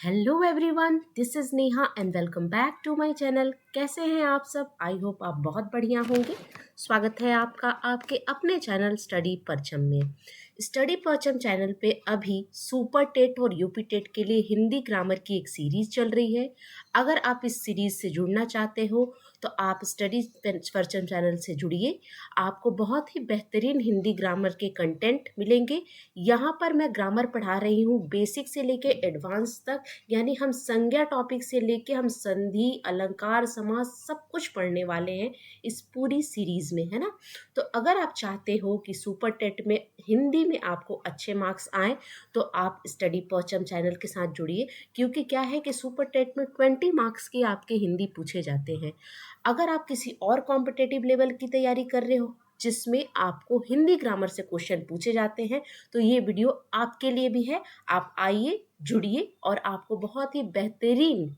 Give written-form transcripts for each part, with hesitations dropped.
Hello everyone, this is Neha and welcome back to my channel. कैसे हैं आप सब? आई होप आप बहुत बढ़िया होंगे। स्वागत है आपका आपके अपने चैनल स्टडी परचम में। स्टडी परचम चैनल पे अभी सुपर टेट और यूपी टेट के लिए हिंदी ग्रामर की एक सीरीज़ चल रही है। अगर आप इस सीरीज़ से जुड़ना चाहते हो तो आप स्टडी परचम चैनल से जुड़िए। आपको बहुत ही बेहतरीन हिंदी ग्रामर के कंटेंट मिलेंगे। यहाँ पर मैं ग्रामर पढ़ा रही हूँ बेसिक से लेके एडवांस तक, यानी हम संज्ञा टॉपिक से लेके हम संधि, अलंकार, समास सब कुछ पढ़ने वाले हैं इस पूरी सीरीज में, है ना। तो अगर आप चाहते हो कि सुपर टेट में हिंदी में आपको अच्छे मार्क्स आए तो आप स्टडी परचम चैनल के साथ जुड़िए, क्योंकि क्या है कि सुपर टेट में 20 मार्क्स की आपके हिंदी पूछे जाते हैं। अगर आप किसी और कॉम्पिटेटिव लेवल की तैयारी कर रहे हो जिसमें आपको हिंदी ग्रामर से क्वेश्चन पूछे जाते हैं, तो ये वीडियो आपके लिए भी है। आप आइए, जुड़िए और आपको बहुत ही बेहतरीन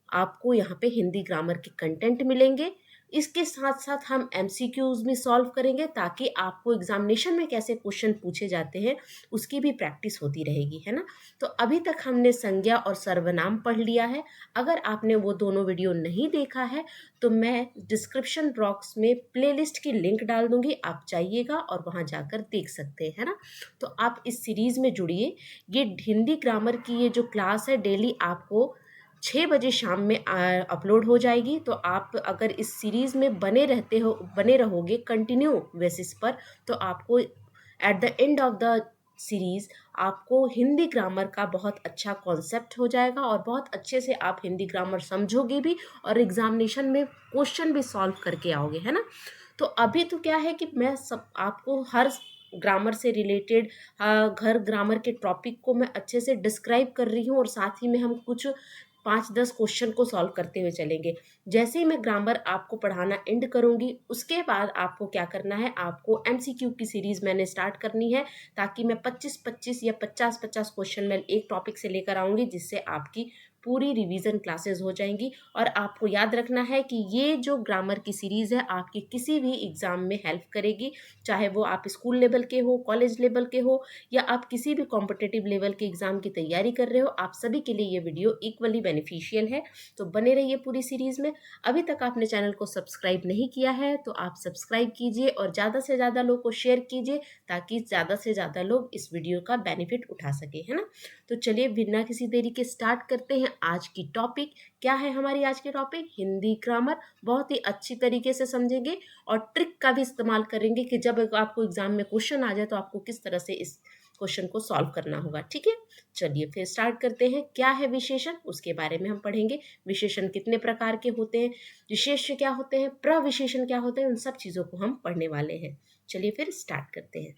आपको यहाँ पे हिंदी ग्रामर के कंटेंट मिलेंगे। इसके साथ साथ हम एमसीक्यूज भी सॉल्व करेंगे ताकि आपको एग्जामिनेशन में कैसे क्वेश्चन पूछे जाते हैं उसकी भी प्रैक्टिस होती रहेगी, है ना। तो अभी तक हमने संज्ञा और सर्वनाम पढ़ लिया है। अगर आपने वो दोनों वीडियो नहीं देखा है तो मैं डिस्क्रिप्शन बॉक्स में प्लेलिस्ट की लिंक डाल दूंगी, आप जाइएगा और वहाँ जाकर देख सकते हैं, है ना। तो आप इस सीरीज में जुड़िए। ये हिंदी ग्रामर की ये जो क्लास है डेली आपको 6 बजे शाम में अपलोड हो जाएगी। तो आप अगर इस सीरीज़ में बने रहोगे कंटिन्यू बेसिस पर, तो आपको at the end of the series आपको हिंदी ग्रामर का बहुत अच्छा कॉन्सेप्ट हो जाएगा और बहुत अच्छे से आप हिंदी ग्रामर समझोगे भी और एग्जामिनेशन में क्वेश्चन भी सॉल्व करके आओगे, है ना। तो अभी तो क्या है कि मैं सब आपको हर ग्रामर से रिलेटेड घर ग्रामर के टॉपिक को मैं अच्छे से डिस्क्राइब कर रही हूँ और साथ ही में हम कुछ 5-10 क्वेश्चन को सॉल्व करते हुए चलेंगे। जैसे ही मैं ग्रामर आपको पढ़ाना एंड करूंगी उसके बाद आपको क्या करना है, आपको एमसीक्यू की सीरीज मैंने स्टार्ट करनी है, ताकि मैं 25-25 या 50-50 क्वेश्चन मैं एक टॉपिक से लेकर आऊंगी, जिससे आपकी पूरी रिवीजन क्लासेस हो जाएंगी। और आपको याद रखना है कि ये जो ग्रामर की सीरीज है आपकी किसी भी एग्जाम में हेल्प करेगी, चाहे वो आप स्कूल लेवल के हो, कॉलेज लेवल के हो, या आप किसी भी कॉम्पिटिटिव लेवल के एग्जाम की तैयारी कर रहे हो, आप सभी के लिए ये वीडियो इक्वली बेनिफिशियल है। तो बने रहिए पूरी सीरीज में। अभी तक आपने चैनल को सब्सक्राइब नहीं किया है तो आप सब्सक्राइब कीजिए और ज़्यादा से ज़्यादा लोग को शेयर कीजिए, ताकि ज़्यादा से ज़्यादा लोग इस वीडियो का बेनिफिट उठा सके, है ना। तो चलिए बिना किसी देरी के स्टार्ट करते हैं। आज की टॉपिक क्या है? हमारी आज की टॉपिक हिंदी ग्रामर। बहुत ही अच्छी तरीके से समझेंगे और ट्रिक का भी इस्तेमाल करेंगे कि जब आपको एग्जाम में क्वेश्चन आ जाए तो आपको किस तरह से इस क्वेश्चन को सॉल्व करना होगा, ठीक है। चलिए फिर स्टार्ट करते हैं। क्या है विशेषण, उसके बारे में हम पढ़ेंगे। विशेषण कितने प्रकार के होते हैं, विशेष्य क्या होते हैं, प्रविशेषण क्या होते हैं, उन सब चीज़ों को हम पढ़ने वाले हैं। चलिए फिर स्टार्ट करते हैं।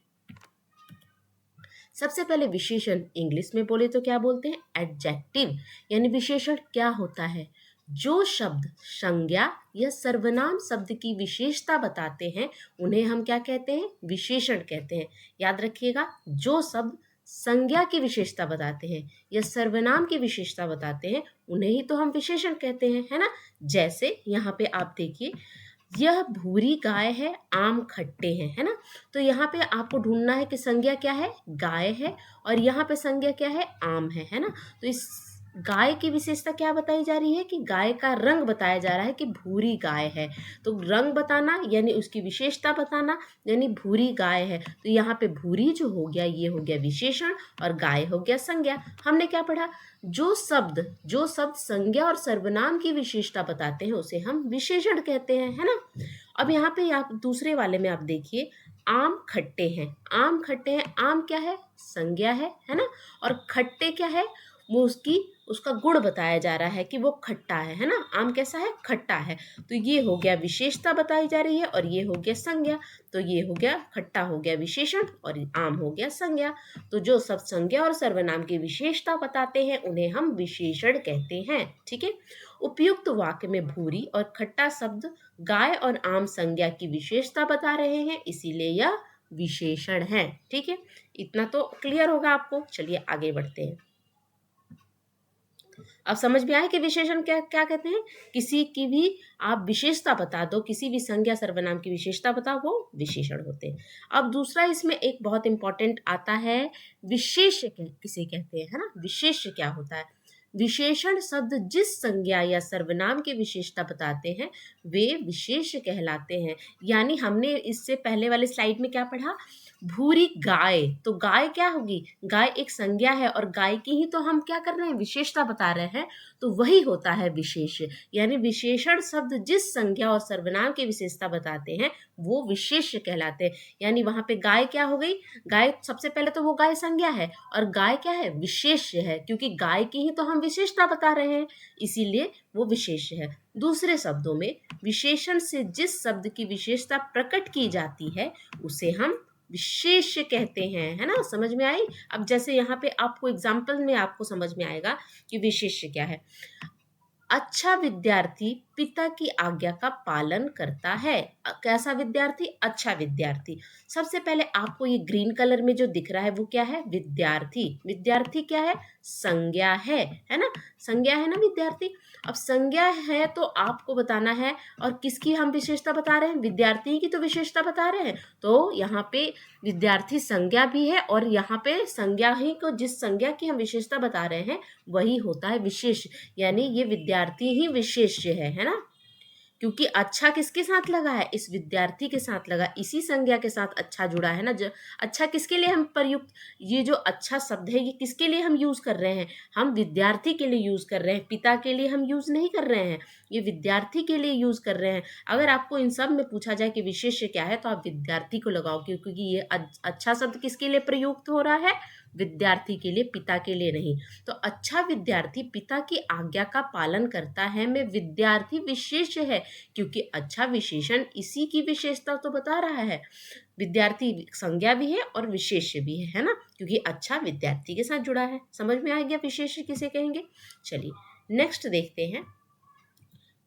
सबसे पहले विशेषण इंग्लिश में बोले तो क्या बोलते हैं? एडजेक्टिव। यानी विशेषण क्या होता है? जो शब्द संज्ञा या सर्वनाम शब्द की विशेषता बताते हैं उन्हें हम क्या कहते हैं? विशेषण कहते हैं। याद रखिएगा, जो शब्द संज्ञा की विशेषता बताते हैं या सर्वनाम की विशेषता बताते हैं उन्हें ही तो हम विशेषण कहते हैं, है ना। जैसे यहाँ पे आप देखिए, यह भूरी गाय है, आम खट्टे हैं, है ना। तो यहाँ पे आपको ढूंढना है कि संज्ञा क्या है? गाय है, और यहाँ पे संज्ञा क्या है? आम है ना। तो इस गाय की विशेषता क्या बताई जा रही है कि गाय का रंग बताया जा रहा है कि भूरी गाय है। तो रंग बताना यानी उसकी विशेषता बताना, यानी भूरी गाय है। तो यहाँ पे भूरी जो हो गया ये हो गया विशेषण और गाय हो गया संज्ञा। हमने क्या पढ़ा? जो शब्द संज्ञा और सर्वनाम की विशेषता बताते हैं उसे हम विशेषण कहते हैं, है ना। अब यहाँ पे आप दूसरे वाले में आप देखिए, आम खट्टे हैं। आम खट्टे हैं, आम क्या है? संज्ञा है ना। और खट्टे क्या है? वो उसका गुण बताया जा रहा है कि वो खट्टा है ना। आम कैसा है? खट्टा है। तो ये हो गया विशेषता बताई जा रही है और ये हो गया संज्ञा। तो ये हो गया, खट्टा हो गया विशेषण और आम हो गया संज्ञा। तो जो सब संज्ञा और सर्वनाम की विशेषता बताते हैं उन्हें हम विशेषण कहते हैं, ठीक है। उपयुक्त वाक्य में भूरी और खट्टा शब्द गाय और आम संज्ञा की विशेषता बता रहे हैं, इसीलिए यह विशेषण है, ठीक है। इतना तो क्लियर होगा आपको। चलिए आगे बढ़ते हैं। अब समझ में आया कि विशेषण क्या क्या कहते हैं? किसी की भी आप विशेषता बता दो, किसी भी संज्ञा सर्वनाम की विशेषता बताओ, वो विशेषण होते हैं। अब दूसरा इसमें एक बहुत इंपॉर्टेंट आता है, विशेष्य किसे कहते हैं, है ना। विशेष्य क्या होता है? विशेषण शब्द जिस संज्ञा या सर्वनाम की विशेषता बताते हैं वे विशेष कहलाते हैं। यानी हमने इससे पहले वाले स्लाइड में क्या पढ़ा, भूरी गाय, तो गाय क्या होगी, गाय एक संज्ञा है और गाय की ही तो हम क्या कर रहे हैं, विशेषता बता रहे हैं, तो वही होता है विशेष। यानी विशेषण शब्द जिस संज्ञा और सर्वनाम की विशेषता बताते हैं वो विशेष कहलाते हैं। यानी वहां पे गाय क्या हो गई, गाय सबसे पहले तो वो गाय संज्ञा है और गाय क्या है, विशेष है, क्योंकि गाय की ही तो हम विशेषता बता रहे हैं, इसीलिए वो विशेष है। दूसरे शब्दों में विशेषण से जिस शब्द की विशेषता प्रकट की जाती है उसे हम विशेष कहते हैं, है ना, समझ में आई। अब जैसे यहाँ पे आपको एग्जाम्पल में आपको समझ में आएगा कि विशेष क्या है। अच्छा विद्यार्थी पिता की आज्ञा का पालन करता है। कैसा विद्यार्थी, अच्छा विद्यार्थी। सबसे पहले आपको ये ग्रीन कलर में जो दिख रहा है वो क्या है, विद्यार्थी। विद्यार्थी क्या है, संज्ञा है ना, संज्ञा है ना विद्यार्थी। अब संज्ञा है तो आपको बताना है, और किसकी हम विशेषता बता रहे हैं, विद्यार्थी की तो विशेषता बता रहे हैं। तो यहाँ पे विद्यार्थी संज्ञा भी है और यहाँ पे संज्ञा ही को, जिस संज्ञा की हम विशेषता बता रहे हैं वही होता है विशेष। यानी ये विद्यार्थी ही विशेष है ना, क्योंकि अच्छा किसके साथ लगा है, इस विद्यार्थी के साथ लगा, इसी संज्ञा के साथ अच्छा जुड़ा है ना। जो अच्छा किसके लिए हम प्रयुक्त, ये जो अच्छा शब्द है ये किसके लिए हम यूज कर रहे हैं, हम विद्यार्थी के लिए यूज कर रहे हैं, पिता के लिए हम यूज नहीं कर रहे हैं, ये विद्यार्थी के लिए यूज कर रहे हैं। अगर आपको इन सब में पूछा जाए कि विशेष क्या है तो आप विद्यार्थी को लगाओ, क्योंकि ये अच्छा शब्द किसके लिए प्रयुक्त हो रहा है, विद्यार्थी के लिए, पिता के लिए नहीं। तो अच्छा विद्यार्थी पिता की आज्ञा का पालन करता है में विद्यार्थी विशेष है, क्योंकि अच्छा विशेषण इसी की विशेषता तो बता रहा है। विद्यार्थी संज्ञा भी है और विशेष भी है ना, क्योंकि अच्छा विद्यार्थी के साथ जुड़ा है। समझ में आ गया विशेष किसे कहेंगे। चलिए नेक्स्ट देखते हैं,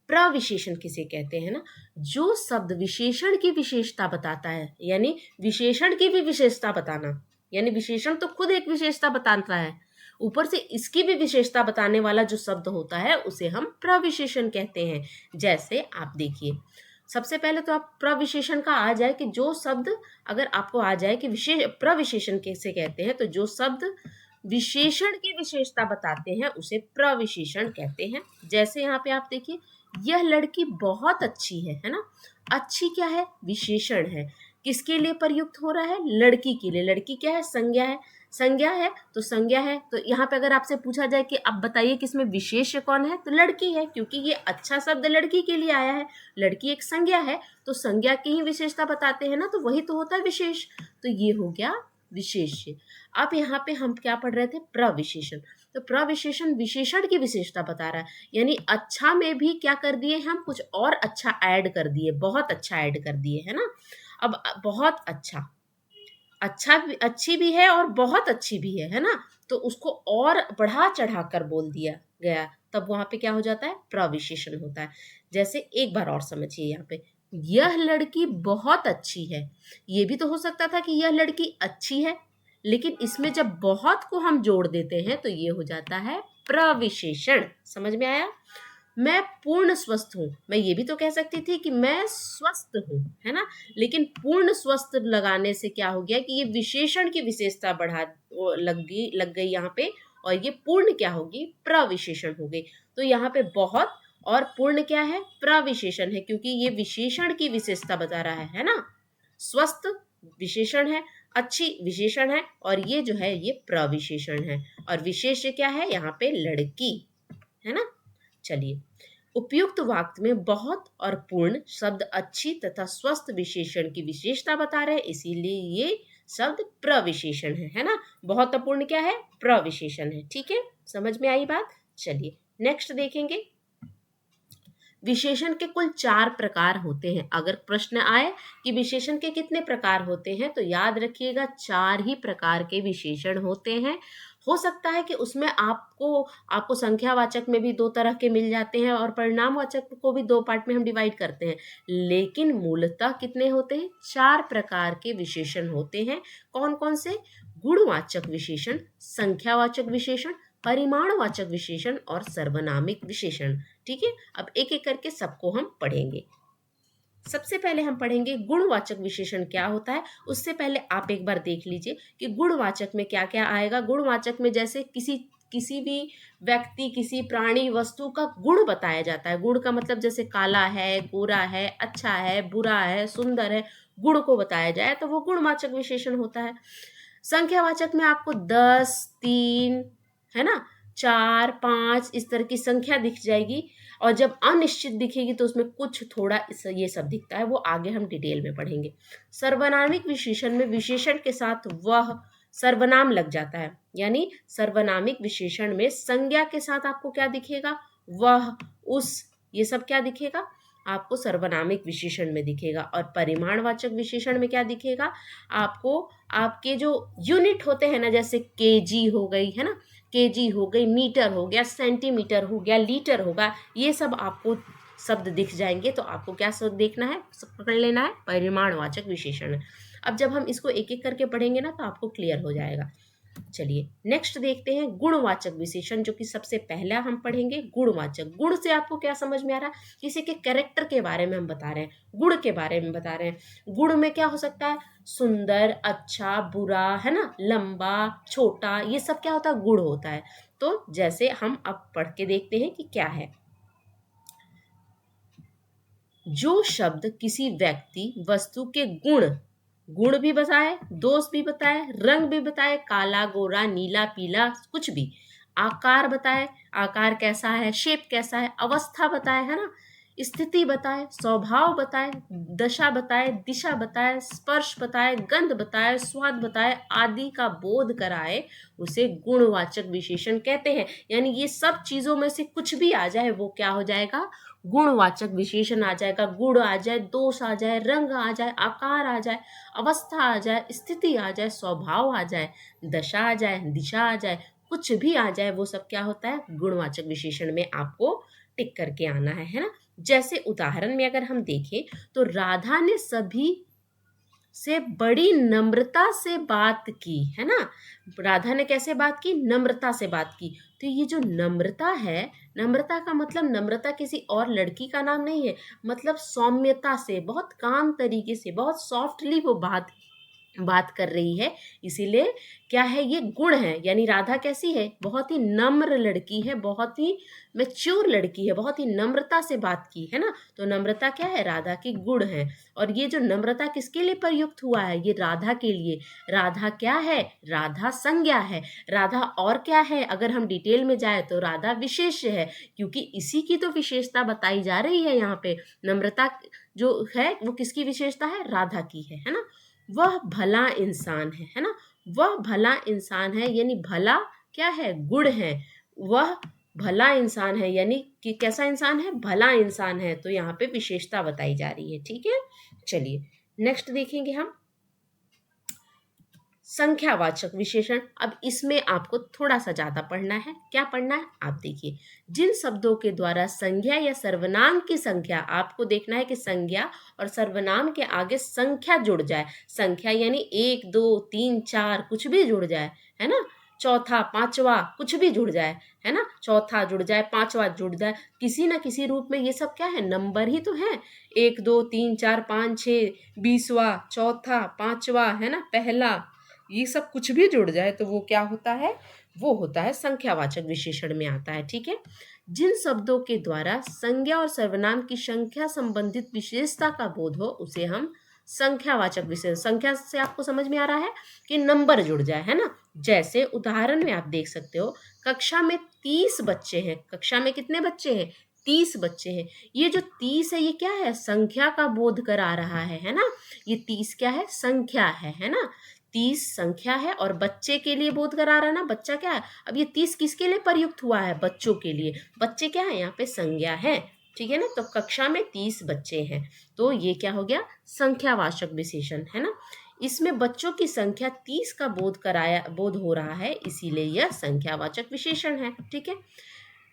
प्रविशेषण किसे कहते हैं ना, जो शब्द विशेषण की विशेषता बताता है, यानी विशेषण की भी विशेषता बताना, यानी विशेषण तो खुद एक विशेषता बताता है, ऊपर से इसकी भी विशेषता बताने वाला जो शब्द होता है उसे हम प्रविशेषण कहते हैं। जैसे आप देखिए, सबसे पहले तो आप प्रविशेषण का आ जाए कि जो शब्द, अगर आपको आ जाए कि विशेष प्रविशेषण कैसे कहते हैं, तो जो शब्द विशेषण की विशेषता बताते हैं उसे प्रविशेषण कहते हैं। जैसे यहाँ पे आप देखिए, यह लड़की बहुत अच्छी है ना, अच्छी क्या है, विशेषण है, किसके लिए प्रयुक्त हो रहा है, लड़की के लिए। लड़की क्या है, संज्ञा है, संज्ञा है तो संज्ञा है, तो यहाँ पे अगर आपसे पूछा जाए कि अब बताइए किसमें विशेष कौन है, तो लड़की है, क्योंकि ये अच्छा शब्द लड़की के लिए आया है। लड़की एक संज्ञा है तो संज्ञा की ही विशेषता बताते हैं ना, तो वही तो होता है विशेष। तो ये हो गया विशेष। अब यहाँ पे हम क्या पढ़ रहे थे, प्रविशेषण। तो प्रविशेषण विशेषण की विशेषता बता रहा है, यानी अच्छा में भी क्या कर दिए हम, कुछ और अच्छा ऐड कर दिए, बहुत अच्छा ऐड कर दिए, है ना। अब बहुत अच्छा, अच्छा भी, अच्छी भी है और बहुत अच्छी भी है ना, तो उसको और बढ़ा चढ़ा कर बोल दिया गया, तब वहां पे क्या हो जाता है, प्रविशेषण होता है। जैसे एक बार और समझिए, यहाँ पे यह लड़की बहुत अच्छी है, ये भी तो हो सकता था कि यह लड़की अच्छी है, लेकिन इसमें जब बहुत को हम जोड़ देते हैं तो ये हो जाता है प्रविशेषण। समझ में आया। मैं पूर्ण स्वस्थ हूँ, मैं ये भी तो कह सकती थी कि मैं स्वस्थ हूँ, है ना, लेकिन पूर्ण स्वस्थ लगाने से क्या हो गया कि ये विशेषण की विशेषता लग गई यहाँ पे, और ये पूर्ण क्या होगी, प्रविशेषण हो गई। तो यहाँ पे बहुत और पूर्ण क्या है, प्रविशेषण है, क्योंकि ये विशेषण की विशेषता बता रहा है ना। स्वस्थ विशेषण है, अच्छी विशेषण है, और ये जो है ये प्रविशेषण है, और विशेष क्या है यहाँ पे, लड़की, है ना। चलिए, उपयुक्त वाक्य में बहुत और पूर्ण शब्द अच्छी तथा स्वस्थ विशेषण की विशेषता बता रहे हैं, इसीलिए ये शब्द प्रविशेषण है ना। बहुत अपूर्ण क्या है, प्रविशेषण है। ठीक है, समझ में आई बात। चलिए नेक्स्ट देखेंगे, विशेषण के कुल 4 प्रकार होते हैं। अगर प्रश्न आए कि विशेषण के कितने प्रकार होते हैं, तो याद रखिएगा 4 ही प्रकार के विशेषण होते हैं। हो सकता है कि उसमें आपको संख्यावाचक में भी 2 तरह के मिल जाते हैं और परिणामवाचक को भी 2 पार्ट में हम डिवाइड करते हैं, लेकिन मूलतः कितने होते हैं, 4 प्रकार के विशेषण होते हैं। कौन कौन से, गुणवाचक विशेषण, संख्यावाचक विशेषण, परिमाणवाचक विशेषण और सर्वनामिक विशेषण। ठीक है, अब एक एक करके सबको हम पढ़ेंगे। सबसे पहले हम पढ़ेंगे गुणवाचक विशेषण क्या होता है। उससे पहले आप एक बार देख लीजिए कि गुणवाचक में क्या क्या आएगा। गुणवाचक में जैसे किसी किसी भी व्यक्ति, किसी प्राणी, वस्तु का गुण बताया जाता है। गुण का मतलब जैसे काला है, गोरा है, अच्छा है, बुरा है, सुंदर है, गुण को बताया जाए तो वो गुणवाचक विशेषण होता है। संख्यावाचक में आपको 10, 3, है ना, 4, 5 इस तरह की संख्या दिख जाएगी। और जब अनिश्चित दिखेगी तो उसमें कुछ थोड़ा ये सब दिखता है, वो आगे हम डिटेल में पढ़ेंगे। सर्वनामिक विशेषण में विशेषण के साथ वह सर्वनाम लग जाता है, यानी सर्वनामिक विशेषण में संज्ञा के साथ आपको क्या दिखेगा, वह, उस, ये सब क्या दिखेगा आपको सर्वनामिक विशेषण में दिखेगा। और परिमाणवाचक विशेषण में क्या दिखेगा आपको, आपके जो यूनिट होते हैं ना, जैसे केजी हो गई, है ना, केजी हो गई, मीटर हो गया, सेंटीमीटर हो गया, लीटर होगा, ये सब आपको शब्द दिख जाएंगे। तो आपको क्या शब्द देखना है, पकड़ लेना है, परिमाणवाचक विशेषण। अब जब हम इसको एक एक करके पढ़ेंगे ना तो आपको क्लियर हो जाएगा। चलिए नेक्स्ट देखते हैं गुणवाचक विशेषण, जो कि सबसे पहला हम पढ़ेंगे गुणवाचक। गुण से आपको क्या समझ में आ रहा है, किसी के कैरेक्टर के बारे में हम बता रहे हैं, गुण के बारे में बता रहे हैं। गुण में क्या हो सकता है, सुंदर, अच्छा, बुरा, है ना, लंबा, छोटा, ये सब क्या होता है, गुण होता है। तो जैसे हम अब पढ़ के देखते हैं कि क्या है। जो शब्द किसी व्यक्ति, वस्तु के गुण, गुण भी बताए, दोष भी बताए, रंग भी बताए, काला, गोरा, नीला, पीला, कुछ भी, आकार बताए, आकार कैसा है, शेप कैसा है, अवस्था बताए, है ना, स्थिति बताए, स्वभाव बताए, दशा बताए, दिशा बताए, स्पर्श बताए, गंध बताए, स्वाद बताए, आदि का बोध कराए, उसे गुणवाचक विशेषण कहते हैं। यानी ये सब चीजों में से कुछ भी आ जाए वो क्या हो जाएगा, गुणवाचक विशेषण आ जाएगा। गुण आ जाए, दोष आ जाए, रंग आ जाए, आकार आ जाए, अवस्था आ जाए, स्थिति आ जाए, स्वभाव आ जाए, दशा आ जाए, दिशा आ जाए, कुछ भी आ जाए, वो सब क्या होता है, गुणवाचक विशेषण में आपको टिक करके आना है ना। जैसे उदाहरण में अगर हम देखें तो राधा ने सभी से बड़ी नम्रता से बात की, है ना। राधा ने कैसे बात की, नम्रता से बात की। तो ये जो नम्रता है, नम्रता का मतलब नम्रता किसी और लड़की का नाम नहीं है, मतलब सौम्यता से, बहुत काम तरीके से, बहुत सॉफ्टली वो बात कर रही है, इसीलिए क्या है, ये गुण है। यानी राधा कैसी है, बहुत ही नम्र लड़की है, बहुत ही मैच्योर लड़की है, बहुत ही नम्रता से बात की, है ना। तो नम्रता क्या है, राधा की गुण है। और ये जो नम्रता किसके लिए प्रयुक्त हुआ है, ये राधा के लिए। राधा क्या है, राधा संज्ञा है। राधा और क्या है, अगर हम डिटेल में जाए तो राधा विशेष है, क्योंकि इसी की तो विशेषता बताई जा रही है यहाँ पे। नम्रता जो है वो किसकी विशेषता है, राधा की है ना। वह भला इंसान है ना, वह भला इंसान है, यानी भला क्या है, गुण है। वह भला इंसान है, यानी कि कैसा इंसान है, भला इंसान है। तो यहाँ पे विशेषता बताई जा रही है, ठीक है। चलिए नेक्स्ट देखेंगे हम संख्यावाचक विशेषण। अब इसमें आपको थोड़ा सा ज्यादा पढ़ना है। क्या पढ़ना है, आप देखिए, जिन शब्दों के द्वारा संज्ञा या सर्वनाम की संख्या, आपको देखना है कि संज्ञा और सर्वनाम के आगे संख्या जुड़ जाए। संख्या यानी 1, 2, 3, 4 कुछ भी जुड़ जाए, है ना, चौथा, पांचवा कुछ भी जुड़ जाए, है ना, चौथा जुड़ जाए, पांचवा जुड़ जाए, किसी ना किसी रूप में, ये सब क्या है, नंबर ही तो है। 1, 2, 3, 4, 5, 6, 20वां, चौथा, पांचवा, है ना, पहला, ये सब कुछ भी जुड़ जाए तो वो क्या होता है, वो होता है संख्यावाचक विशेषण में आता है, ठीक है। जिन शब्दों के द्वारा संज्ञा और सर्वनाम की संख्या संबंधित विशेषता का बोध हो उसे हम संख्यावाचक विशेषण, संख्या से आपको समझ में आ रहा है कि नंबर जुड़ जाए, है ना। जैसे उदाहरण में आप देख सकते हो, कक्षा में 30 बच्चे हैं। कक्षा में कितने बच्चे हैं, 30 बच्चे हैं। ये जो 30 है, ये क्या है, संख्या का बोध करा रहा है ना। ये 30 क्या है, संख्या है ना। 30 संख्या है और बच्चे के लिए बोध करा रहा है ना, बच्चा क्या है। अब ये 30 किसके लिए प्रयुक्त हुआ है, बच्चों के लिए। बच्चे क्या है, यहाँ पे संज्ञा है, ठीक है ना। तो कक्षा में 30 बच्चे हैं, तो ये क्या हो गया, संख्यावाचक विशेषण, है ना। इसमें बच्चों की संख्या 30 का बोध हो रहा है, इसीलिए यह संख्यावाचक विशेषण है, ठीक है।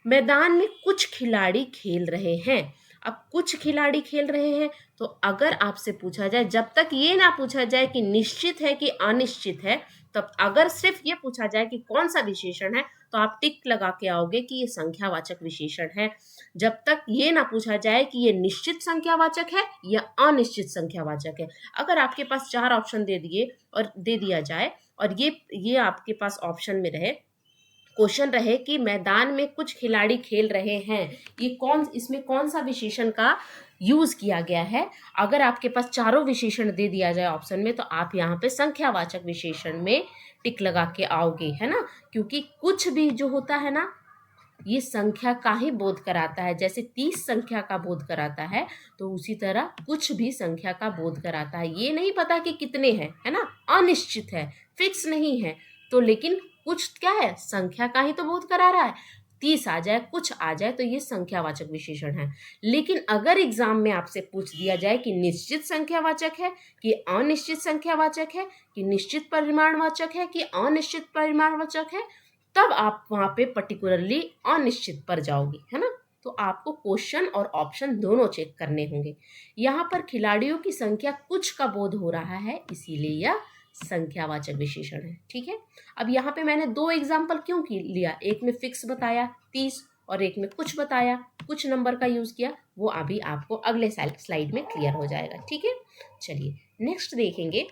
मैदान में कुछ खिलाड़ी खेल रहे हैं। अब कुछ खिलाड़ी खेल रहे हैं, तो अगर आपसे पूछा जाए, जब तक ये ना पूछा जाए कि निश्चित है कि अनिश्चित है, तब अगर सिर्फ ये पूछा जाए कि कौन सा विशेषण है, तो आप टिक लगा के आओगे कि ये संख्यावाचक विशेषण है। जब तक ये ना पूछा जाए कि ये निश्चित संख्यावाचक है या अनिश्चित संख्यावाचक है। अगर आपके पास 4 ऑप्शन दे दिए और दे दिया जाए और ये आपके पास ऑप्शन में रहे क्वेश्चन रहे कि मैदान में कुछ खिलाड़ी खेल रहे हैं, इसमें कौन सा विशेषण का यूज किया गया है। अगर आपके पास चारों विशेषण दे दिया जाए ऑप्शन में, तो आप यहाँ पे संख्यावाचक विशेषण में टिक लगा के आओगे, है ना, क्योंकि कुछ भी जो होता है ना, ये संख्या का ही बोध कराता है। जैसे 30 संख्या का बोध कराता है, तो उसी तरह कुछ भी संख्या का बोध कराता है। ये नहीं पता कि कितने हैं, है ना, अनिश्चित है, फिक्स नहीं है, तो लेकिन कुछ क्या है, संख्या का ही तो बोध करा रहा है। 30 आ जाए, कुछ आ जाए, तो ये संख्यावाचक विशेषण है। लेकिन अगर एग्जाम में आपसे पूछ दिया जाए कि निश्चित संख्यावाचक है कि अनिश्चित संख्यावाचक है, कि निश्चित परिमाणवाचक है कि अनिश्चित परिमाणवाचक है, तब आप वहां पे पर्टिकुलरली अनिश्चित पर जाओगे, है ना। तो आपको क्वेश्चन और ऑप्शन दोनों चेक करने होंगे। यहाँ पर खिलाड़ियों की संख्या कुछ का बोध हो रहा है, इसीलिए यह संख्यावाचक विशेषण है। ठीक है, अब यहाँ पे मैंने 2 एग्जाम्पल क्यों लिया, एक में फिक्स बताया 30 और एक में कुछ बताया, कुछ नंबर का यूज किया, वो अभी आपको अगले स्लाइड में क्लियर हो जाएगा। ठीक है, चलिए नेक्स्ट देखेंगे।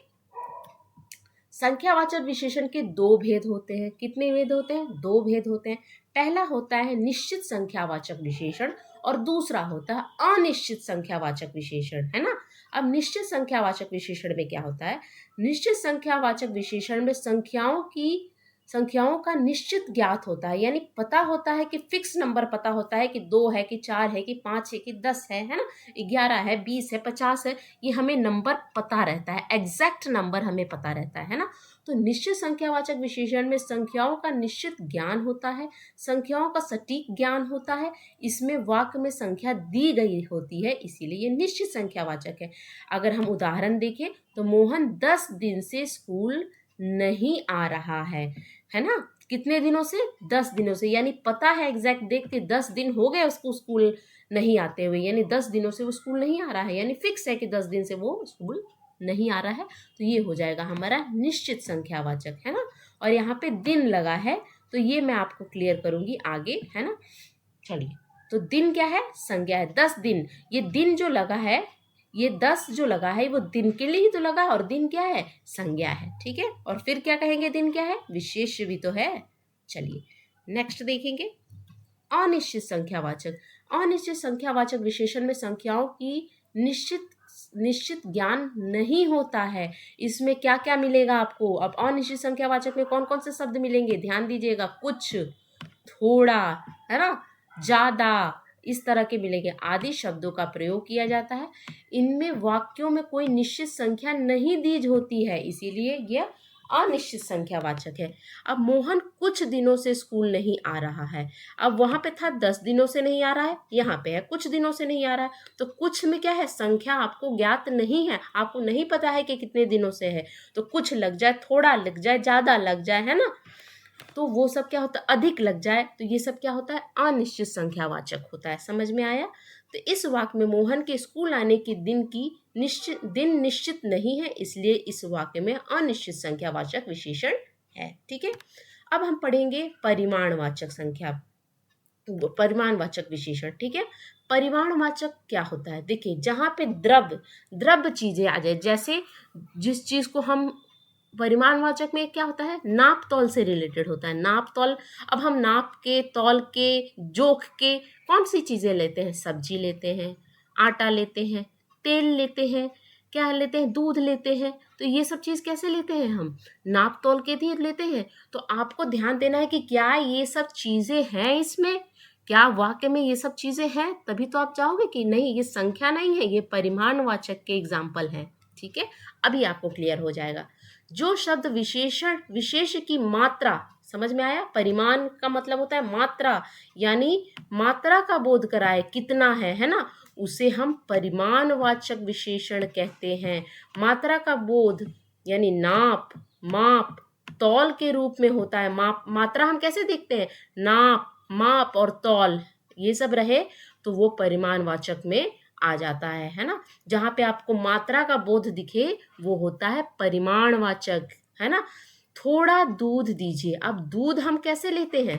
संख्यावाचक विशेषण के 2 भेद होते हैं। कितने भेद होते हैं? 2 भेद होते हैं। पहला होता है निश्चित संख्यावाचक विशेषण और दूसरा होता है अनिश्चित संख्यावाचक विशेषण, है ना। अब निश्चित संख्यावाचक विशेषण में क्या होता है? निश्चित संख्यावाचक विशेषण में संख्याओं का निश्चित ज्ञात होता है, यानी पता होता है कि फिक्स नंबर पता होता है कि 2 है कि 4 है कि 5 है कि 10 है ना, 11 है, 20 है, 50 है, ये हमें नंबर पता रहता है, एग्जैक्ट नंबर हमें पता रहता है ना। तो निश्चित संख्यावाचक विशेषण में संख्याओं का निश्चित ज्ञान होता है, संख्याओं का सटीक ज्ञान होता है, इसमें वाक्य में संख्या दी गई होती है, इसीलिए ये निश्चित संख्यावाचक है। अगर हम उदाहरण देखें तो मोहन 10 दिन से स्कूल नहीं आ रहा है ना। कितने दिनों से? 10 दिनों से, यानी पता है एग्जैक्ट देख के 10 दिन हो गए उसको स्कूल नहीं आते हुए, यानी 10 दिनों से वो स्कूल नहीं आ रहा है, यानी फिक्स है कि 10 दिन से वो स्कूल नहीं आ रहा है। तो ये हो जाएगा हमारा निश्चित संख्यावाचक, है ना। और यहाँ पे दिन लगा है, तो ये मैं आपको क्लियर करूंगी आगे, है ना। चलिए, तो दिन क्या है? संज्ञा है। 10 दिन, ये दिन जो लगा है, ये 10 जो लगा है वो दिन के लिए ही तो लगा, और दिन क्या है? संज्ञा है। ठीक है, और फिर क्या कहेंगे? दिन क्या है? विशेष भी तो है। चलिए नेक्स्ट देखेंगे, अनिश्चित संख्यावाचक। अनिश्चित संख्यावाचक विशेषण में संख्याओं की निश्चित ज्ञान नहीं होता है। इसमें क्या क्या मिलेगा आपको? अब अनिश्चित संख्यावाचक में कौन कौन से शब्द मिलेंगे? ध्यान दीजिएगा, कुछ, थोड़ा, है ना, ज्यादा, इस तरह के मिलेंगे, आदि शब्दों का प्रयोग किया जाता है। इनमें वाक्यों में कोई निश्चित संख्या नहीं दी होती है, इसीलिए यह अनिश्चित संख्यावाचक है। अब मोहन कुछ दिनों से स्कूल नहीं आ रहा है। अब वहां पे था 10 दिनों से नहीं आ रहा है, यहाँ पे है कुछ दिनों से नहीं आ रहा है। तो कुछ में क्या है? संख्या आपको ज्ञात नहीं है, आपको नहीं पता है कि कितने दिनों से है, तो कुछ लग जाए, थोड़ा लग जाए, ज्यादा लग जाए, है ना, तो वो सब क्या होता है? अधिक लग जाए, तो ये सब क्या होता है? अनिश्चित संख्यावाचक होता है। समझ में आया? तो इस वाक्य में मोहन के स्कूल आने के दिन निश्चित नहीं है, इसलिए इस वाक्य में अनिश्चित संख्यावाचक विशेषण है। ठीक है, अब हम पढ़ेंगे परिमाणवाचक विशेषण। ठीक है, परिमाणवाचक क्या होता है? देखिए, जहां पे द्रव्य चीजें आ जाए, जैसे जिस चीज को हम, परिमाणवाचक में क्या होता है? नाप तौल से रिलेटेड होता है। नाप तौल, अब हम नाप के, तौल के, जोख के कौन सी चीजें लेते हैं? सब्जी लेते हैं, आटा लेते हैं, तेल लेते हैं, क्या लेते हैं? दूध लेते हैं। तो ये सब चीज कैसे लेते हैं? हम नाप तौल के भी लेते हैं। तो आपको ध्यान देना है कि क्या ये सब चीजें हैं इसमें, क्या वाक्य में ये सब चीजें हैं, तभी तो आप चाहोगे कि नहीं ये संख्या नहीं है, ये परिमाणवाचक के एग्जाम्पल हैं। ठीक है, अभी आपको क्लियर हो जाएगा। जो शब्द विशेष की मात्रा, समझ में आया? परिमाण का मतलब होता है मात्रा, यानी मात्रा का बोध कराए, कितना है ना, उसे हम परिमाणवाचक विशेषण कहते हैं। मात्रा का बोध यानी नाप, माप, तौल के रूप में होता है। मात्रा हम कैसे देखते हैं? नाप, माप और तौल, ये सब रहे तो वो परिमाणवाचक में आ जाता है ना। जहां पे आपको मात्रा का बोध दिखे वो होता है परिमाणवाचक, है ना। थोड़ा दूध दीजिए। अब दूध हम कैसे लेते हैं?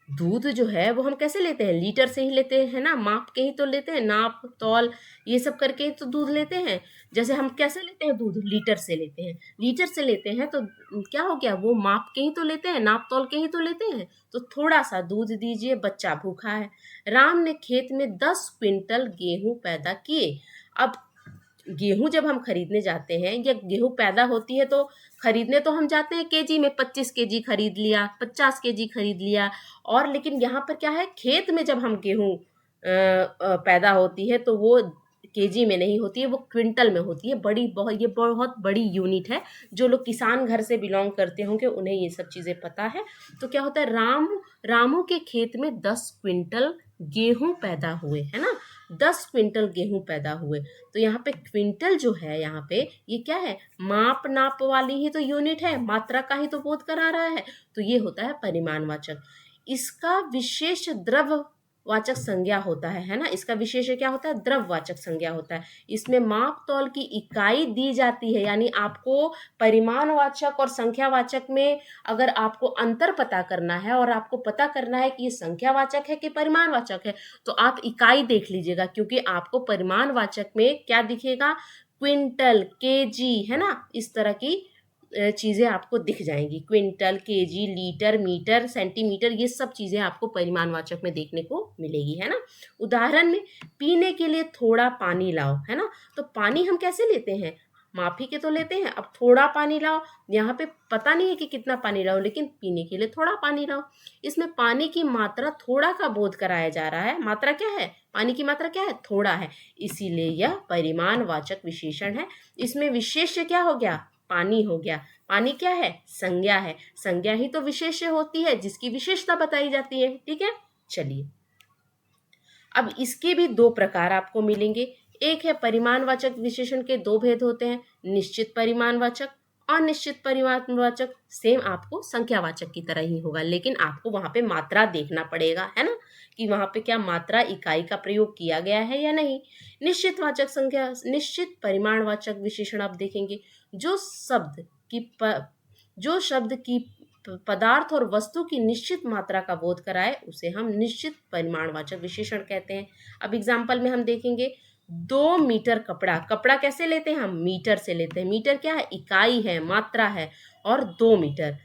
दूध जो है वो हम कैसे लेते हैं, लीटर से ही लेते हैं ना, माप के ही तो लेते हैं, नाप तौल ये सब करके ही तो दूध लेते हैं। जैसे हम कैसे लेते हैं दूध, लीटर से लेते हैं, लीटर से लेते हैं तो क्या हो गया, वो माप के ही तो लेते हैं, नाप तौल के ही तो लेते हैं। तो थोड़ा सा दूध दीजिए, बच्चा भूखा है। राम ने खेत में 10 क्विंटल गेहूं पैदा किए। अब गेहूं जब हम खरीदने जाते हैं या गेहूं पैदा होती है तो खरीदने तो हम जाते हैं केजी में, 25 केजी खरीद लिया, 50 केजी खरीद लिया। और लेकिन यहाँ पर क्या है, खेत में जब हम गेहूं पैदा होती है तो वो केजी में नहीं होती है, वो क्विंटल में होती है। बड़ी बहुत, ये बहुत बड़ी यूनिट है। जो लोग किसान घर से बिलोंग करते होंगे उन्हें ये सब चीज़ें पता है। तो क्या होता है, रामू के खेत में 10 क्विंटल गेहूं पैदा हुए, है ना, 10 क्विंटल गेहूं पैदा हुए। तो यहाँ पे क्विंटल जो है, यहाँ पे ये क्या है, माप नाप वाली ही तो यूनिट है, मात्रा का ही तो बोध करा रहा है। तो ये होता है परिमाणवाचक। इसका विशेष द्रव्यवाचक संज्ञा होता है ना, इसका विशेष क्या होता है, द्रव्यवाचक संज्ञा होता है। इसमें माप तौल की इकाई दी जाती है, यानी आपको परिमाणवाचक और संख्यावाचक में अगर आपको अंतर पता करना है और आपको पता करना है कि ये संख्यावाचक है कि परिमाणवाचक है, तो आप इकाई देख लीजिएगा, क्योंकि आपको परिमाणवाचक में क्या दिखेगा, क्विंटल, केजी, है ना, इस तरह की चीज़ें आपको दिख जाएंगी। Quintal, KG, litre, metre, centimetre, ये सब चीज़ें आपको परिमाणवाचक में देखने को मिलेगी, है ना। उदाहरण में, पीने के लिए थोड़ा पानी लाओ, है ना। तो पानी हम कैसे लेते हैं, माफी के तो लेते हैं। अब थोड़ा पानी लाओ, यहाँ पे पता नहीं है कि कितना पानी लाओ, लेकिन पीने के लिए थोड़ा पानी लाओ। इसमें पानी की मात्रा थोड़ा का बोध कराया जा रहा है। मात्रा क्या है, पानी की मात्रा क्या है, थोड़ा है, इसीलिए यह परिमाणवाचक विशेषण है। इसमें विशेष्य क्या हो गया, पानी हो गया। पानी क्या है, संज्ञा है। संज्ञा ही तो विशेष्य होती है, जिसकी विशेषता बताई जाती है। ठीक है, चलिए अब इसके भी दो प्रकार आपको मिलेंगे। एक है परिमाणवाचक विशेषण के दो भेद होते हैं, निश्चित परिमाणवाचक, अनिश्चित परिमाणवाचक। सेम आपको संख्यावाचक की तरह ही होगा, लेकिन आपको वहां पे मात्रा देखना पड़ेगा, है ना, कि वहां पे क्या मात्रा इकाई का प्रयोग किया गया है या नहीं। निश्चित परिमाणवाचक विशेषण आप देखेंगे, जो शब्द की पदार्थ और वस्तु की निश्चित मात्रा का बोध कराए उसे हम निश्चित परिमाणवाचक विशेषण कहते हैं। अब एग्जाम्पल में हम देखेंगे, 2 मीटर कपड़ा, कपड़ा कैसे लेते हैं हम, मीटर से लेते हैं। मीटर क्या है, इकाई है, मात्रा है। और 2 मीटर।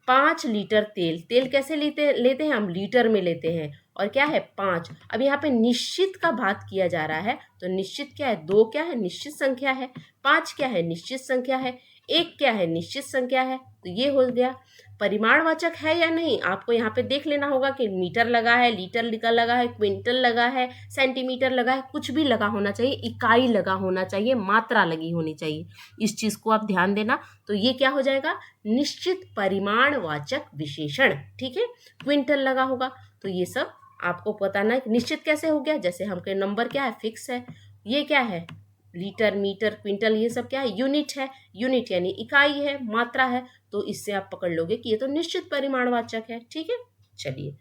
5 लीटर तेल, तेल कैसे लेते हैं हम, लीटर में लेते हैं। और क्या है, 5। अब यहाँ पे निश्चित का बात किया जा रहा है, तो निश्चित क्या है, 2 क्या है, निश्चित संख्या है, 5 क्या है, निश्चित संख्या है, 1 क्या है, निश्चित संख्या है। तो ये हो गया परिमाणवाचक है या नहीं। आपको यहाँ पे देख लेना होगा कि मीटर लगा है, लीटर लगा है, क्विंटल लगा है, सेंटीमीटर लगा है, कुछ भी लगा होना चाहिए, इकाई लगा होना चाहिए, मात्रा लगी होनी चाहिए। इस चीज को आप ध्यान देना। तो ये क्या हो जाएगा, निश्चित परिमाणवाचक विशेषण। ठीक है, क्विंटल लगा होगा, तो ये सब आपको पता ना। निश्चित कैसे हो गया, जैसे हमके नंबर क्या है, फिक्स है। ये क्या है, लीटर, मीटर, क्विंटल, ये सब क्या है, यूनिट है। यूनिट यानी इकाई है, मात्रा है। तो इससे आप पकड़ लोगे कि ये तो निश्चित परिमाणवाचक है। ठीक है, चलिए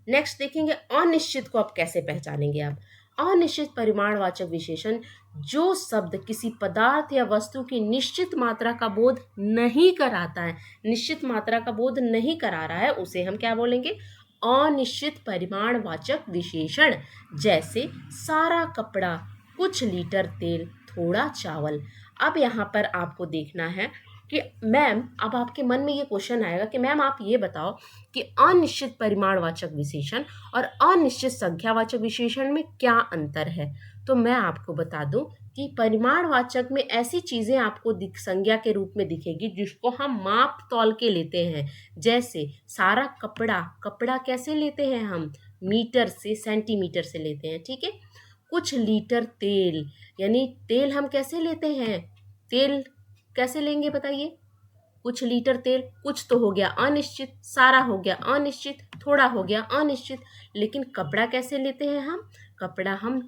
नेक्स्ट देखेंगे, अनिश्चित को आप कैसे पहचानेंगे। आप अनिश्चित परिमाणवाचक विशेषण, जो शब्द किसी पदार्थ या वस्तु की निश्चित मात्रा का बोध नहीं कराता है, निश्चित मात्रा का बोध नहीं करा रहा है, उसे हम क्या बोलेंगे, अनिश्चित परिमाणवाचक विशेषण। जैसे सारा कपड़ा, कुछ लीटर तेल, थोड़ा चावल। अब यहाँ पर आपको देखना है कि मैम, अब आपके मन में ये क्वेश्चन आएगा कि मैम आप ये बताओ कि अनिश्चित परिमाणवाचक विशेषण और अनिश्चित संख्यावाचक विशेषण में क्या अंतर है। तो मैं आपको बता दूं कि परिमाणवाचक में ऐसी चीजें आपको संज्ञा के रूप में दिखेगी जिसको हम माप तौल के लेते हैं। जैसे सारा कपड़ा, कपड़ा कैसे लेते हैं हम, मीटर से, सेंटीमीटर से लेते हैं। ठीक है, कुछ लीटर तेल, यानी तेल हम कैसे लेते हैं, तेल कैसे लेंगे बताइए, कुछ लीटर तेल, कुछ तो हो गया अनिश्चित, सारा हो गया अनिश्चित, थोड़ा हो गया अनिश्चित। लेकिन कपड़ा कैसे लेते हैं हम, कपड़ा हम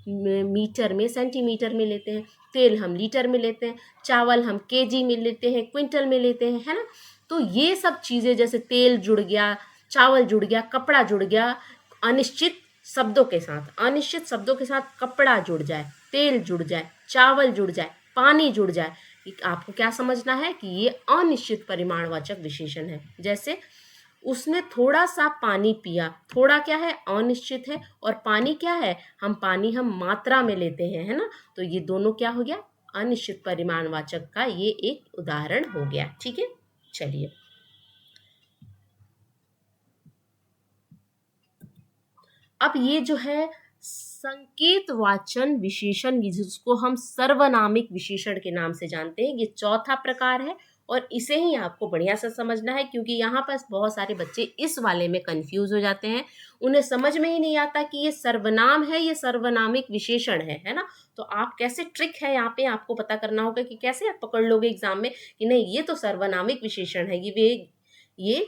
मीटर में, सेंटीमीटर में लेते हैं। तेल हम लीटर में लेते हैं। चावल हम केजी में लेते हैं, क्विंटल में लेते हैं, है ना। तो ये सब चीज़ें, जैसे तेल जुड़ गया, चावल जुड़ गया, कपड़ा जुड़ गया, अनिश्चित शब्दों के साथ, अनिश्चित शब्दों के साथ कपड़ा जुड़ जाए, तेल जुड़ जाए, चावल जुड़ जाए, पानी जुड़ जाए, आपको क्या समझना है कि ये अनिश्चित परिमाणवाचक विशेषण है। जैसे उसने थोड़ा सा पानी पिया। थोड़ा क्या है, अनिश्चित है, और पानी क्या है, हम मात्रा में लेते हैं, है ना। तो ये दोनों क्या हो गया, अनिश्चित परिमाणवाचक का ये एक उदाहरण हो गया। ठीक है, चलिए अब ये जो है संकेतवाचन विशेषण, जिसको हम सर्वनामिक विशेषण के नाम से जानते हैं, ये चौथा प्रकार है और इसे ही आपको बढ़िया से समझना है, क्योंकि यहाँ पर बहुत सारे बच्चे इस वाले में कंफ्यूज हो जाते हैं। उन्हें समझ में ही नहीं आता कि ये सर्वनाम है, ये सर्वनामिक विशेषण है ना। तो आप कैसे, ट्रिक है यहाँ पे, आपको पता करना होगा कि कैसे आप पकड़ लोगे एग्जाम में कि नहीं ये तो सर्वनामिक विशेषण है, ये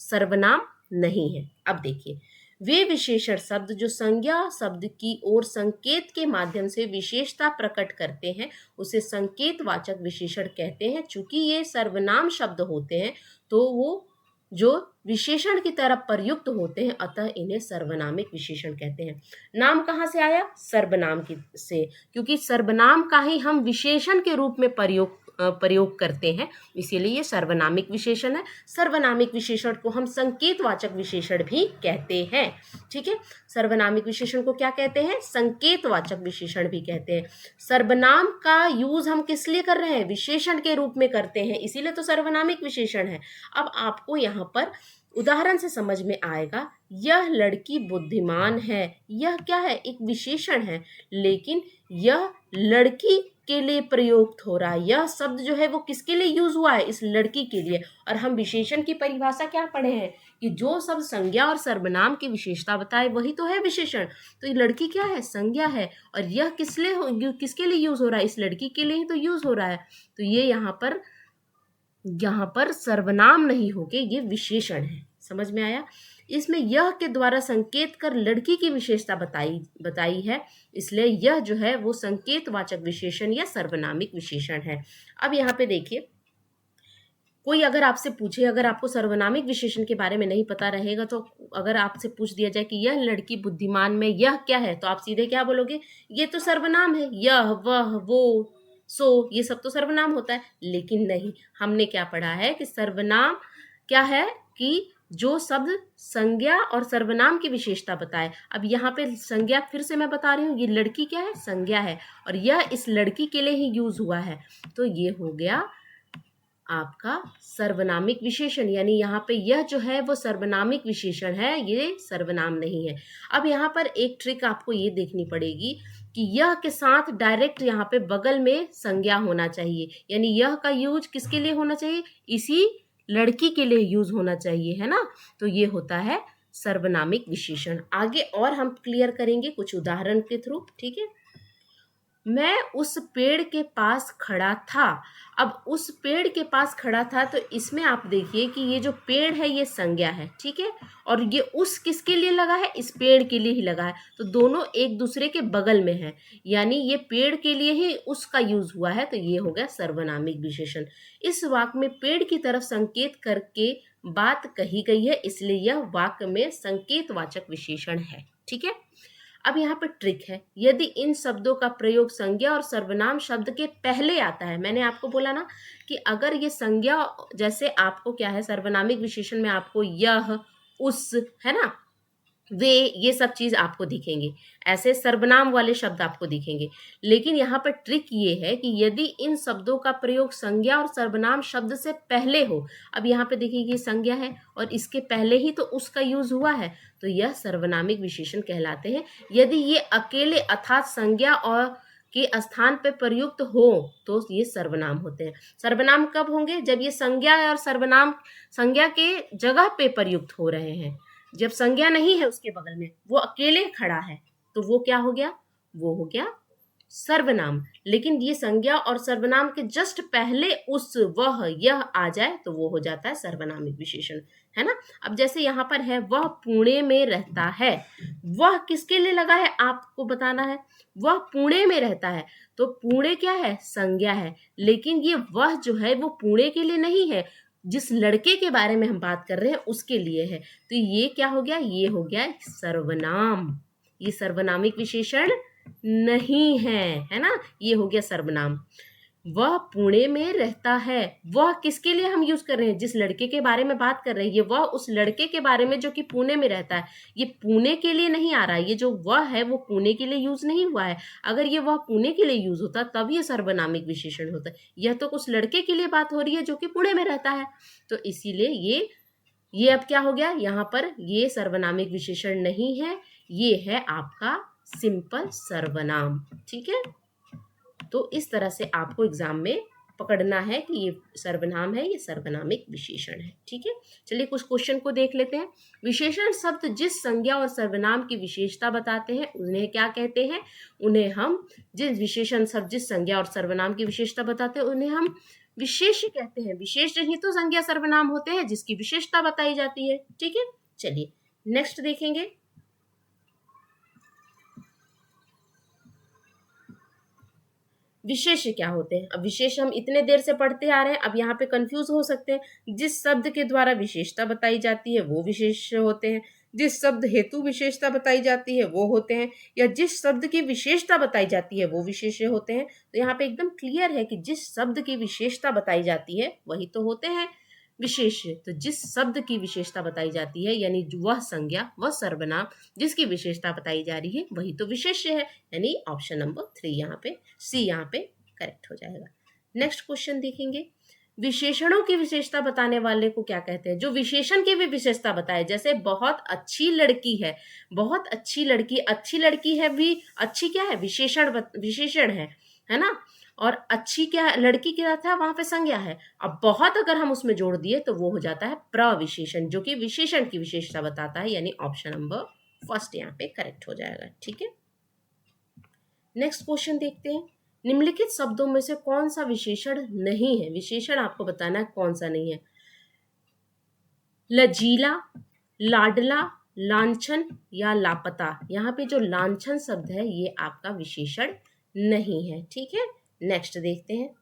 सर्वनाम नहीं है। अब देखिए, वे विशेषण शब्द जो संज्ञा शब्द की ओर संकेत के माध्यम से विशेषता प्रकट करते हैं, उसे संकेतवाचक विशेषण कहते हैं। चूंकि ये सर्वनाम शब्द होते हैं तो वो जो विशेषण की तरह प्रयुक्त होते हैं, अतः इन्हें सर्वनामिक विशेषण कहते हैं। नाम कहाँ से आया, सर्वनाम की से, क्योंकि सर्वनाम का ही हम विशेषण के रूप में प्रयोग करते हैं, इसीलिए ये सर्वनामिक विशेषण है। सर्वनामिक विशेषण को हम संकेतवाचक विशेषण भी कहते हैं। ठीक है, सर्वनामिक विशेषण को क्या कहते हैं, संकेतवाचक विशेषण भी कहते हैं। सर्वनाम का यूज हम किस लिए कर रहे हैं, विशेषण के रूप में करते हैं, इसीलिए तो सर्वनामिक विशेषण है। अब आपको यहाँ पर उदाहरण से समझ में आएगा, यह लड़की बुद्धिमान है, यह क्या है, एक विशेषण है, लेकिन यह लड़की के लिए प्रयुक्त हो रहा है। यह शब्द जो है वो किसके लिए यूज हुआ है, इस लड़की के लिए। और हम विशेषण की परिभाषा क्या पढ़े हैं कि जो शब्द संज्ञा और सर्वनाम की विशेषता बताए वही तो है विशेषण। तो ये लड़की क्या है, संज्ञा है, और यह किसके लिए यूज हो रहा है, इस लड़की के लिए ही तो यूज हो रहा है। तो ये यहाँ पर सर्वनाम नहीं होके ये विशेषण है। समझ में आया। इसमें यह के द्वारा संकेत कर लड़की की विशेषता बताई है, इसलिए यह जो है वो संकेतवाचक विशेषण या सर्वनामिक विशेषण है। अब यहाँ पे देखिए, कोई अगर आपसे पूछे, अगर आपको सर्वनामिक विशेषण के बारे में नहीं पता रहेगा, तो अगर आपसे पूछ दिया जाए कि यह लड़की बुद्धिमान में यह क्या है, तो आप सीधे क्या बोलोगे, ये तो सर्वनाम है, यह वह वो सो, ये सब तो सर्वनाम होता है। लेकिन नहीं, हमने क्या पढ़ा है कि सर्वनाम क्या है कि जो शब्द संज्ञा और सर्वनाम की विशेषता बताए। अब यहाँ पे संज्ञा फिर से मैं बता रही हूँ, ये लड़की क्या है, संज्ञा है, और यह इस लड़की के लिए ही यूज हुआ है, तो ये हो गया आपका सर्वनामिक विशेषण। यानी यहाँ पे यह जो है वो सर्वनामिक विशेषण है, ये सर्वनाम नहीं है। अब यहाँ पर एक ट्रिक आपको ये देखनी पड़ेगी कि यह के साथ डायरेक्ट यहाँ पे बगल में संज्ञा होना चाहिए, यानी यह का यूज किसके लिए होना चाहिए, इसी लड़की के लिए यूज होना चाहिए, है ना। तो ये होता है सर्वनामिक विशेषण। आगे और हम क्लियर करेंगे कुछ उदाहरण के थ्रू। ठीक है, मैं उस पेड़ के पास खड़ा था। अब उस पेड़ के पास खड़ा था, तो इसमें आप देखिए कि ये जो पेड़ है ये संज्ञा है, ठीक है, और ये उस किसके लिए लगा है, इस पेड़ के लिए ही लगा है, तो दोनों एक दूसरे के बगल में है, यानी ये पेड़ के लिए ही उसका यूज हुआ है, तो ये हो गया सर्वनामिक विशेषण। इस वाक्य में पेड़ की तरफ संकेत करके बात कही गई है, इसलिए यह वाक्य में संकेतवाचक विशेषण है। ठीक है, अब यहाँ पर ट्रिक है, यदि इन शब्दों का प्रयोग संज्ञा और सर्वनाम शब्द के पहले आता है, मैंने आपको बोला ना कि अगर ये संज्ञा, जैसे आपको क्या है सर्वनामिक विशेषण में आपको यह, उस, है ना, वे, ये सब चीज आपको दिखेंगे, ऐसे सर्वनाम वाले शब्द आपको दिखेंगे। लेकिन यहाँ पर ट्रिक ये है कि यदि इन शब्दों का प्रयोग संज्ञा और सर्वनाम शब्द से पहले हो, अब यहाँ पे देखिए ये संज्ञा है और इसके पहले ही तो उसका यूज हुआ है, तो यह सर्वनामिक विशेषण कहलाते हैं। यदि ये अकेले अर्थात संज्ञा और के स्थान पर प्रयुक्त हो तो ये सर्वनाम होते हैं। सर्वनाम कब होंगे, जब ये संज्ञा और सर्वनाम संज्ञा के जगह पे प्रयुक्त हो रहे हैं। जब संज्ञा नहीं है उसके बगल में, वो अकेले खड़ा है, तो वो क्या हो गया, वो हो गया सर्वनाम। लेकिन ये संज्ञा और सर्वनाम के जस्ट पहले उस, वह, यह आ जाए तो वो हो जाता है सर्वनामिक विशेषण, है ना। अब जैसे यहाँ पर है, वह पुणे में रहता है, वह किसके लिए लगा है आपको बताना है, वह पुणे में रहता है, तो पुणे क्या है, संज्ञा है, लेकिन ये वह जो है वो पुणे के लिए नहीं है, जिस लड़के के बारे में हम बात कर रहे हैं उसके लिए है, तो ये क्या हो गया, ये हो गया सर्वनाम, ये सर्वनामिक विशेषण नहीं है, है ना, ये हो गया सर्वनाम। वह पुणे में रहता है। वह किसके लिए हम यूज कर रहे हैं? जिस लड़के के बारे में बात कर रहे हैं, ये वह उस लड़के के बारे में जो कि पुणे में रहता है। ये पुणे के लिए नहीं आ रहा है, ये जो वह है वो पुणे के लिए यूज नहीं हुआ है। अगर ये वह पुणे के लिए यूज होता तब ये सर्वनामिक विशेषण होता। यह तो उस लड़के के लिए बात हो रही है जो कि पुणे में रहता है, तो इसीलिए ये अब क्या हो गया, यहाँ पर ये सर्वनामिक विशेषण नहीं है, ये है आपका सिंपल सर्वनाम। ठीक है, तो इस तरह से आपको एग्जाम में पकड़ना है कि ये सर्वनाम है, ये सर्वनामिक विशेषण है। ठीक है, चलिए कुछ क्वेश्चन को देख लेते हैं। विशेषण शब्द जिस संज्ञा और सर्वनाम की विशेषता बताते हैं उन्हें क्या कहते हैं? उन्हें हम जिस विशेषण शब्द जिस संज्ञा और सर्वनाम की विशेषता बताते हैं उन्हें हम विशेष कहते हैं। विशेष ही तो संज्ञा सर्वनाम होते हैं जिसकी विशेषता बताई जाती है। ठीक है, चलिए नेक्स्ट देखेंगे। विशेष्य क्या होते हैं? अब विशेष हम इतने देर से पढ़ते आ रहे हैं, अब यहाँ पे कंफ्यूज हो सकते हैं। जिस शब्द के द्वारा विशेषता बताई जाती है वो विशेष्य होते हैं, जिस शब्द हेतु विशेषता बताई जाती है वो होते हैं, या जिस शब्द की विशेषता बताई जाती है वो विशेष्य होते हैं। तो यहाँ पे एकदम क्लियर है कि जिस शब्द की विशेषता बताई जाती है वही तो होते हैं विशेष्य। तो जिस शब्द की विशेषता बताई जाती है यानी वह संज्ञा वह सर्वनाम जिसकी विशेषता बताई जा रही है वही तो विशेष्य है, यानी ऑप्शन नंबर 3 यहाँ पे, सी यहाँ पे करेक्ट हो जाएगा। नेक्स्ट क्वेश्चन देखेंगे। विशेषणों की विशेषता बताने वाले को क्या कहते हैं? जो विशेषण की भी विशेषता बताए, जैसे बहुत अच्छी लड़की है, बहुत अच्छी लड़की है भी, अच्छी क्या है? विशेषण है ना। और अच्छी क्या लड़की क्या था? वहां पे संज्ञा है। अब बहुत अगर हम उसमें जोड़ दिए तो वो हो जाता है प्रविशेषण, जो कि विशेषण की विशेषता बताता है, यानी ऑप्शन नंबर फर्स्ट यहाँ पे करेक्ट हो जाएगा। ठीक है, नेक्स्ट क्वेश्चन देखते हैं। निम्नलिखित शब्दों में से कौन सा विशेषण नहीं है? विशेषण आपको बताना है कौन सा नहीं है। लजीला, लाडला, लांछन या लापता। यहाँ पे जो लांछन शब्द है ये आपका विशेषण नहीं है। ठीक है, नेक्स्ट देखते हैं।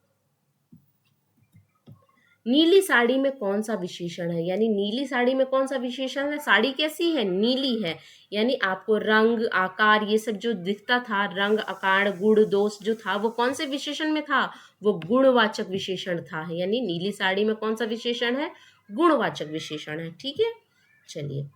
नीली साड़ी में कौन सा विशेषण है? यानी नीली साड़ी में कौन सा विशेषण है? साड़ी कैसी है? नीली है, यानी आपको रंग आकार ये सब जो दिखता था, रंग आकार गुण दोष जो था वो कौन से विशेषण में था? वो गुणवाचक विशेषण था, यानी नीली साड़ी में कौन सा विशेषण है? गुणवाचक विशेषण है। ठीक है, चलिए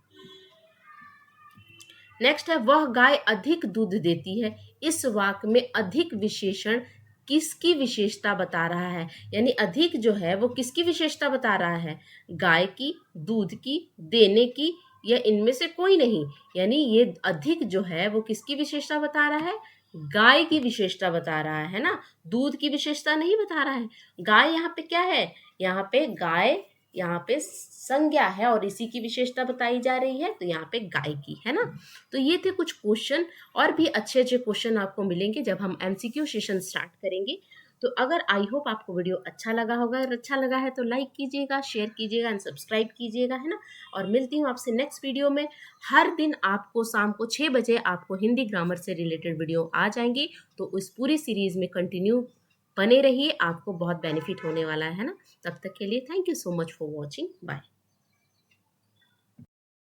नेक्स्ट है, वह गाय अधिक दूध देती है। इस वाक्य में अधिक विशेषण किसकी विशेषता बता रहा है? यानी अधिक जो है वो किसकी विशेषता बता रहा है? गाय की, दूध की, देने की, या इनमें से कोई नहीं। यानी ये अधिक जो है वो किसकी विशेषता बता रहा है? गाय की विशेषता बता रहा है ना, दूध की विशेषता नहीं बता रहा है। गाय यहाँ पे क्या है? यहाँ पे गाय यहाँ पे संज्ञा है और इसी की विशेषता बताई जा रही है, तो यहाँ पे गाय की है ना। तो ये थे कुछ क्वेश्चन, और भी अच्छे अच्छे क्वेश्चन आपको मिलेंगे जब हम एमसीक्यू सेशन स्टार्ट करेंगे। तो अगर आई होप आपको वीडियो अच्छा लगा होगा, अगर अच्छा लगा है तो लाइक कीजिएगा, शेयर कीजिएगा एंड सब्सक्राइब कीजिएगा, है ना। और मिलती हूँ आपसे नेक्स्ट वीडियो में। हर दिन आपको शाम को 6 बजे आपको हिंदी ग्रामर से रिलेटेड वीडियो आ जाएंगी, तो इस पूरी सीरीज में कंटिन्यू बने रहिए, आपको बहुत बेनिफिट होने वाला है ना। तब तक के लिए thank you so much for watching, bye.